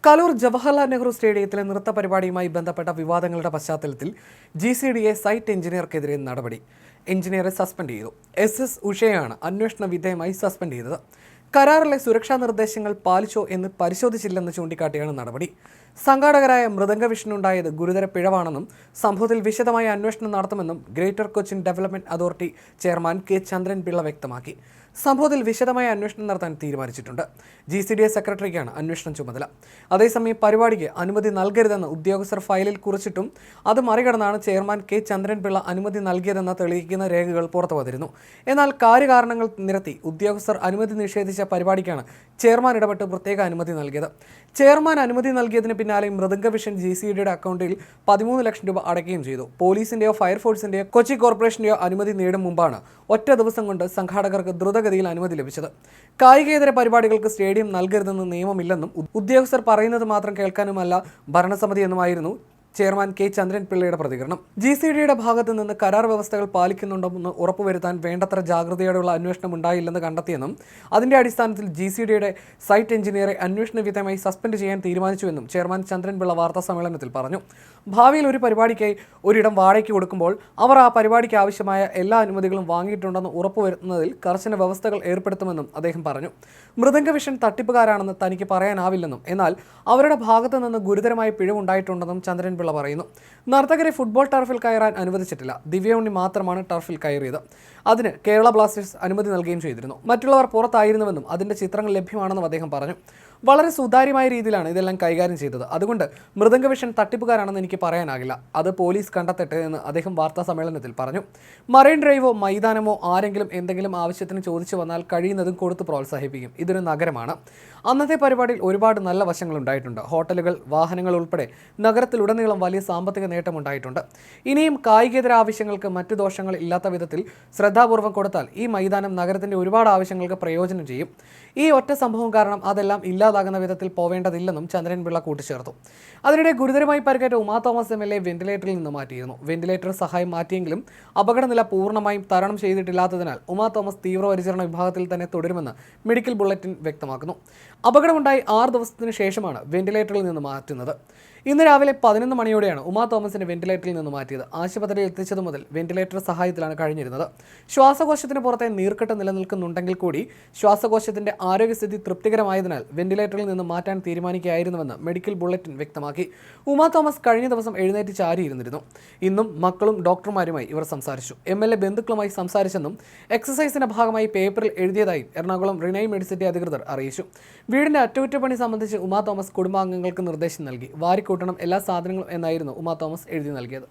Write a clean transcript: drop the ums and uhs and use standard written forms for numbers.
കലൂർ ജവഹർലാൽ നെഹ്റു സ്റ്റേഡിയത്തിലെ നൃത്ത പരിപാടിയുമായി ബന്ധപ്പെട്ട വിവാദങ്ങളുടെ പശ്ചാത്തലത്തിൽ GCDA സൈറ്റ് എഞ്ചിനീയർക്കെതിരെ നടപടി. എഞ്ചിനീയറെ സസ്പെൻഡ് ചെയ്തു. SS ഉഷയാണ് അന്വേഷണ വിധേയമായി സസ്പെൻഡ് ചെയ്തത്. കരാറിലെ സുരക്ഷാ നിർദ്ദേശങ്ങൾ പാലിച്ചോ എന്ന് പരിശോധിച്ചില്ലെന്ന് ചൂണ്ടിക്കാട്ടിയാണ് നടപടി. സംഘാടകരായ മൃദംഗ വിഷ്ണുണ്ടായത് ഗുരുതര പിഴവാണെന്നും സംഭവത്തിൽ വിശദമായ അന്വേഷണം നടത്തുമെന്നും greater Cochin development authority chairman K. Chandran Pillai വ്യക്തമാക്കി. സംഭവത്തിൽ വിശദമായ അന്വേഷണം നടത്താൻ തീരുമാനിച്ചിട്ടുണ്ട്. GCDA സെക്രട്ടറിക്കാണ് അന്വേഷണം ചുമതല. അതേസമയം പരിപാടിക്ക് അനുമതി നൽകരുതെന്ന് ഉദ്യോഗസ്ഥർ ഫയലിൽ കുറിച്ചിട്ടും അത് മറികടന്നാണ് ചെയർമാൻ K. ചന്ദ്രൻപിള്ള അനുമതി നൽകിയതെന്ന് തെളിയിക്കുന്ന രേഖകൾ പുറത്തു വന്നിരുന്നു. എന്നാൽ കാര്യകാരണങ്ങൾ നിരത്തി ഉദ്യോഗസ്ഥർ അനുമതി നിഷേധിച്ച പരിപാടിക്കാണ് ചെയർമാൻ ഇടപെട്ട് പ്രത്യേക അനുമതി നൽകിയത്. ചെയർമാൻ അനുമതി നൽകിയതിന് പിന്നാലെ മൃദംഗ വിഷൻ GCDയുടെ അക്കൗണ്ടിൽ 13 ലക്ഷം രൂപ അടയ്ക്കുകയും ചെയ്തു. പോലീസിന്റെയോ ഫയർഫോഴ്സിന്റെയോ കൊച്ചി കോർപ്പറേഷന്റെയോ അനുമതി നേടും മുമ്പാണ് ഒറ്റ ദിവസം കൊണ്ട് സംഘാടകർക്ക് ദ്രുതഗതിയിൽ അനുമതി ലഭിച്ചത്. കായികേതര പരിപാടികൾക്ക് സ്റ്റേഡിയം നൽകരുതെന്ന് നിയമമില്ലെന്നും ഉദ്യോഗസ്ഥർ പറയുന്നത് മാത്രം കേൾക്കാനുമല്ല ഭരണസമിതി എന്നുമായിരുന്നു ചെയർമാൻ K. ചന്ദ്രൻപിള്ളയുടെ പ്രതികരണം. GCDയുടെ ഭാഗത്തു നിന്ന് കരാർ വ്യവസ്ഥകൾ പാലിക്കുന്നുണ്ടെന്ന് ഉറപ്പുവരുത്താൻ വേണ്ടത്ര ജാഗ്രതയോടെയുള്ള അന്വേഷണം ഉണ്ടായില്ലെന്ന് കണ്ടെത്തിയെന്നും അതിന്റെ അടിസ്ഥാനത്തിൽ GCDയുടെ സൈറ്റ് എഞ്ചിനീയറെ അന്വേഷണ വിധേയമായി സസ്പെൻഡ് ചെയ്യാൻ തീരുമാനിച്ചുവെന്നും ചെയർമാൻ ചന്ദ്രൻപിള്ള വാർത്താ സമ്മേളനത്തിൽ പറഞ്ഞു. ഭാവിയിൽ ഒരു പരിപാടിക്കായി ഒരിടം വാടകയ്ക്ക് കൊടുക്കുമ്പോൾ അവർ ആ പരിപാടിക്ക് ആവശ്യമായ എല്ലാ അനുമതികളും വാങ്ങിയിട്ടുണ്ടെന്ന് ഉറപ്പുവരുത്തുന്നതിൽ കർശന വ്യവസ്ഥകൾ ഏർപ്പെടുത്തുമെന്നും അദ്ദേഹം പറഞ്ഞു. മൃദംഗ വിഷൻ തട്ടിപ്പുകാരാണെന്ന് തനിക്ക് പറയാനാവില്ലെന്നും എന്നാൽ അവരുടെ ഭാഗത്തു നിന്ന് ഗുരുതരമായ പിഴവുണ്ടായിട്ടുണ്ടെന്നും ചന്ദ്രൻപിള്ള പറയുന്നു. നർത്തകരെ ഫുട്ബോൾ ടർഫിൽ കയറാൻ അനുവദിച്ചിട്ടില്ല. ദിവ്യ ഉണ്ണി മാത്രമാണ് ടർഫിൽ കയറിയത്. അതിന് കേരള ബ്ലാസ്റ്റേഴ്സ് അനുമതി നൽകുകയും ചെയ്തിരുന്നു. മറ്റുള്ളവർ പുറത്തായിരുന്നുവെന്നും അതിന്റെ ചിത്രങ്ങൾ ലഭ്യമാണെന്നും അദ്ദേഹം പറഞ്ഞു. വളരെ സുതാര്യമായ രീതിയിലാണ് ഇതെല്ലാം കൈകാര്യം ചെയ്തത്. അതുകൊണ്ട് മൃദംഗ വിഷൻ തട്ടിപ്പുകാരാണെന്ന് എനിക്ക് പറയാനാകില്ല. അത് പോലീസ് കണ്ടെത്തട്ടെ എന്ന് അദ്ദേഹം വാർത്താ സമ്മേളനത്തിൽ പറഞ്ഞു. മറൈൻ ഡ്രൈവോ മൈതാനമോ ആരെങ്കിലും എന്തെങ്കിലും ആവശ്യത്തിന് ചോദിച്ചു വന്നാൽ കഴിയുന്നതും കൊടുത്ത് പ്രോത്സാഹിപ്പിക്കും. ഇതൊരു നഗരമാണ്. അന്നത്തെ പരിപാടിയിൽ ഒരുപാട് നല്ല വശങ്ങൾ ഉണ്ടായിട്ടുണ്ട്. ഹോട്ടലുകൾ, വാഹനങ്ങൾ ഉൾപ്പെടെ നഗരത്തിലുടനീളം വലിയ സാമ്പത്തിക നേട്ടമുണ്ടായിട്ടുണ്ട്. ഇനിയും കായികേതര ആവശ്യങ്ങൾക്ക് മറ്റു ദോഷങ്ങൾ ഇല്ലാത്ത വിധത്തിൽ ശ്രദ്ധാപൂർവ്വം കൊടുത്താൽ ഈ മൈതാനം നഗരത്തിന്റെ ഒരുപാട് ആവശ്യങ്ങൾക്ക് പ്രയോജനം ചെയ്യും. ഈ ഒറ്റ സംഭവം കാരണം അതെല്ലാം ഇല്ലാതാകുന്ന വിധത്തിൽ പോവേണ്ടതില്ലെന്നും ചന്ദ്രൻപിള്ള കൂട്ടിച്ചേർത്തു. അതിനിടെ ഗുരുതരമായി പരിക്കേറ്റ ഉമാ തോമസ് MLA വെന്റിലേറ്ററിൽ നിന്ന് മാറ്റിയിരുന്നു. വെന്റിലേറ്റർ സഹായം മാറ്റിയെങ്കിലും അപകടനില പൂർണ്ണമായും തരണം ചെയ്തിട്ടില്ലാത്തതിനാൽ ഉമാ തോമസ് തീവ്രപരിചരണ വിഭാഗത്തിൽ തന്നെ തുടരുമെന്ന് മെഡിക്കൽ ബുള്ളറ്റിൻ വ്യക്തമാക്കുന്നു. അപകടമുണ്ടായി 6 ദിവസത്തിന് ശേഷമാണ് വെന്റിലേറ്ററിൽ നിന്ന് മാറ്റുന്നത്. ഇന്ന് രാവിലെ 11 മണിയോടെയാണ് ഉമാ തോമസിനെ വെന്റിലേറ്ററിൽ നിന്ന് മാറ്റിയത്. ആശുപത്രിയിൽ എത്തിച്ചതു മുതൽ വെന്റിലേറ്റർ സഹായത്തിലാണ് കഴിഞ്ഞിരുന്നത്. ശ്വാസകോശത്തിന് പുറത്തെ നീർക്കെട്ട് നിലനിൽക്കുന്നുണ്ടെങ്കിൽ കൂടി ശ്വാസകോശത്തിന്റെ ആരോഗ്യസ്ഥിതി തൃപ്തികരമായതിനാൽ വെന്റിലേറ്ററിൽ നിന്ന് മാറ്റാൻ തീരുമാനിക്കുകയായിരുന്നുവെന്ന് മെഡിക്കൽ ബുള്ളറ്റിൻ വ്യക്തമാക്കി. ഉമാ തോമസ് കഴിഞ്ഞ ദിവസം എഴുന്നേറ്റ് ചാരിയിരുന്നിരുന്നു. ഇന്നും മക്കളും ഡോക്ടർമാരുമായി ഇവർ സംസാരിച്ചു. MLA ബന്ധുക്കളുമായി സംസാരിച്ചെന്നും എക്സസൈസിന്റെ ഭാഗമായി പേപ്പറിൽ എഴുതിയതായും എറണാകുളം റിനൈ മെഡിസിറ്റി അധികൃതർ അറിയിച്ചു. വീടിന്റെ അറ്റകുറ്റപ്പണി സംബന്ധിച്ച് ഉമാ തോമസ് കുടുംബാംഗങ്ങൾക്ക് നിർദ്ദേശം നൽകി. വാരിക്കൂട്ടണം എല്ലാ സാധനങ്ങളും എന്നായിരുന്നു ഉമാ തോമസ് എഴുതി നൽകിയത്.